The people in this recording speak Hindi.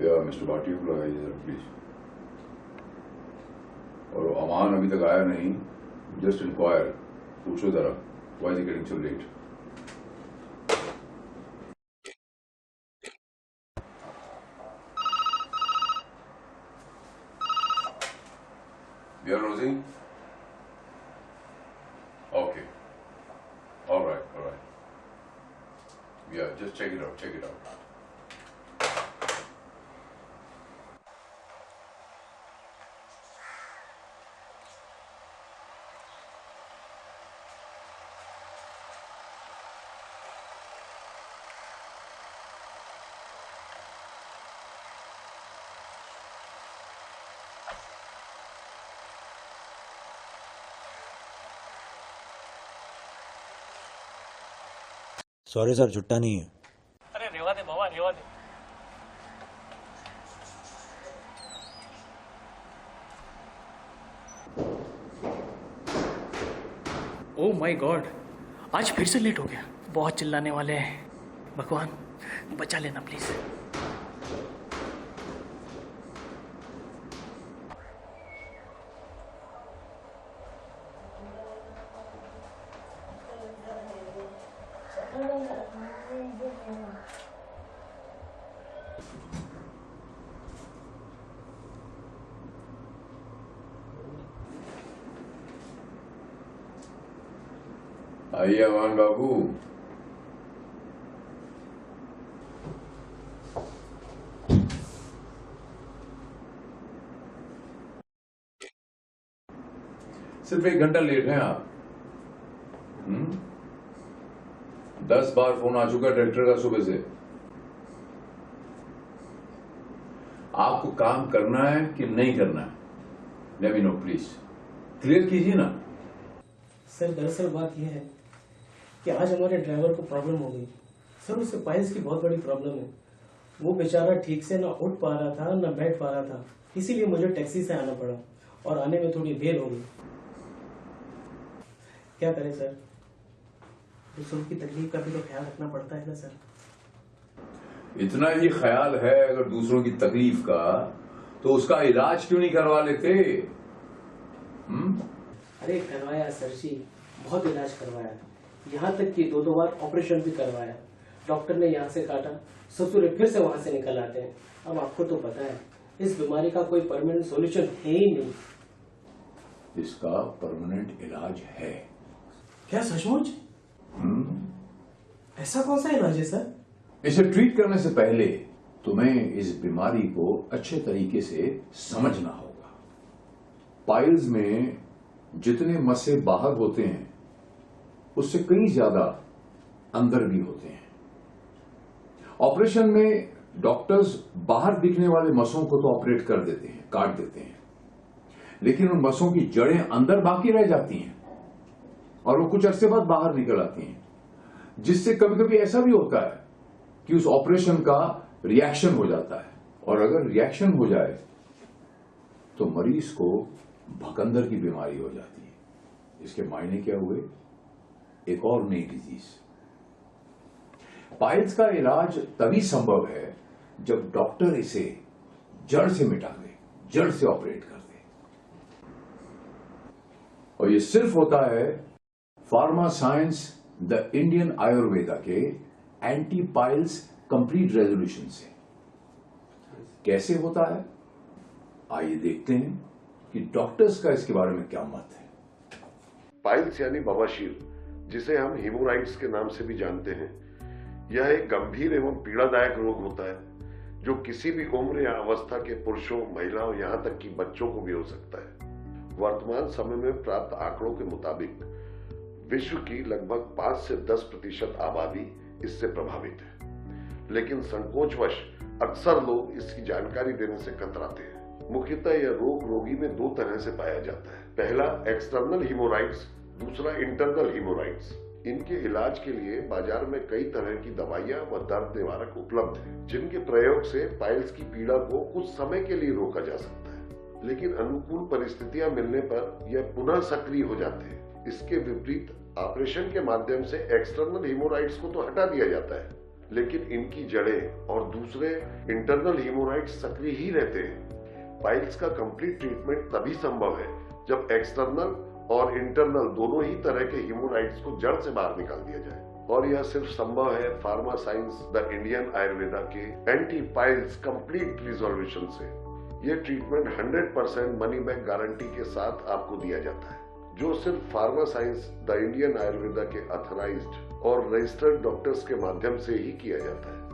या मिस्टर भाटी को लगाइए जरा प्लीज। और अमान अभी तक आया नहीं, जस्ट इंक्वायर, पूछो जरा why is getting so let. We are Rosie? Okay. All right. Yeah, just check it out. Sorry sir, छुट्टा नहीं है। अरे रेवा दे बाबा, रेवा दे। ओह माय गॉड, आज फिर से लेट हो गया। बहुत चिल्लाने वाले हैं। भगवान बचा लेना प्लीज। आइए अमान बाबू। सिर्फ 1 घंटा लेट हैं आप। 10 बार फोन आ चुका डायरेक्टर का सुबह से। आपको काम करना है कि नहीं करना है? Let me know please, clear कीजिए ना। सर दरअसल बात यह है कि आज हमारे ड्राइवर को प्रॉब्लम हो गई। सर उससे पाइल्स की बहुत बड़ी प्रॉब्लम है। वो बेचारा ठीक से ना उठ पा रहा था ना बैठ पा रहा था, इसीलिए मुझे टैक्सी से आना पड़ा और आने में थोड़ी देर हो गई। क्या करें सर, दूसरों की तकलीफ का भी तो ख्याल रखना पड़ता है ना सर। इतना ही ख्याल है अगर दूसरों की तकलीफ का, तो उसका इलाज क्यों नहीं करवा लेते? अरे करवाया सर जी, बहुत इलाज करवाया, यहाँ तक कि 2 बार ऑपरेशन भी करवाया। डॉक्टर ने यहाँ से काटा, ससुर फिर से वहां से निकल आते हैं। अब आपको तो पता है इस बीमारी का कोई परमानेंट सॉल्यूशन है ही नहीं। इसका परमानेंट इलाज है। क्या सचमुच? ऐसा कौन सा इलाज है सर? इसे ट्रीट करने से पहले तुम्हें इस बीमारी को अच्छे तरीके से समझना होगा। पाइल्स में जितने मस्से बाहर होते हैं उससे कहीं ज्यादा अंदर भी होते हैं। ऑपरेशन में डॉक्टर्स बाहर दिखने वाले मसों को तो ऑपरेट कर देते हैं, काट देते हैं, लेकिन उन मसों की जड़ें अंदर बाकी रह जाती हैं और वो कुछ अरसे बाद बाहर निकल आती हैं, जिससे कभी कभी ऐसा भी होता है कि उस ऑपरेशन का रिएक्शन हो जाता है। और अगर रिएक्शन हो जाए तो मरीज को भकंदर की बीमारी हो जाती है। इसके मायने क्या हुए? एक और नई डिजीज। पाइल्स का इलाज तभी संभव है जब डॉक्टर इसे जड़ से मिटा दे, जड़ से ऑपरेट कर दे। और ये सिर्फ होता है pharma science the Indian Ayurveda के एंटी पाइल्स कंप्लीट रेजोल्यूशन से। कैसे होता है, आइए देखते हैं कि डॉक्टर्स का इसके बारे में क्या मत है। पाइल्स यानी बवासीर, जिसे हम हीमोराइड्स के नाम से भी जानते हैं, यह एक गंभीर एवं पीड़ादायक रोग होता है जो किसी भी उम्र या अवस्था के पुरुषों, महिलाओं, यहां तक कि बच्चों को भी हो सकता है। वर्तमान समय में प्राप्त आंकड़ों के मुताबिक विश्व की लगभग 5 से 10% आबादी इससे प्रभावित है, लेकिन संकोचवश अक्सर लोग इसकी जानकारी देने से कतराते हैं। मुख्यतः यह रोग रोगी में 2 तरह से पाया जाता है। पहला एक्सटर्नल हीमोराइड्स, दूसरा इंटरनल हीमोराइड्स। इनके इलाज के लिए बाजार में कई तरह की दवाइयां व दर्द निवारक उपलब्ध हैं, जिनके प्रयोग से पाइल्स की पीड़ा को कुछ समय के लिए रोका जा सकता है, लेकिन अनुकूल परिस्थितियां मिलने पर यह पुनः सक्रिय हो जाते हैं। इसके विपरीत ऑपरेशन के माध्यम से एक्सटर्नल हीमोराइड्स को तो हटा दिया जाता है, लेकिन इनकी जड़ें और दूसरे इंटरनल हीमोराइड्स सक्रिय ही रहते हैं। पाइल्स का कंप्लीट ट्रीटमेंट तभी संभव है जब एक्सटर्नल और इंटरनल दोनों ही तरह के हीमोराइड्स को जड़ से बाहर निकाल दिया जाए, और यह सिर्फ संभव है pharma science the Indian Ayurveda के एंटी पाइल्स कंप्लीट रिजोल्यूशन से। यह ट्रीटमेंट 100% मनी बैक गारंटी के साथ आपको दिया जाता है, जो सिर्फ pharma science the Indian Ayurveda के ऑथराइज्ड और रजिस्टर्ड डॉक्टर्स के माध्यम से ही किया जाता है।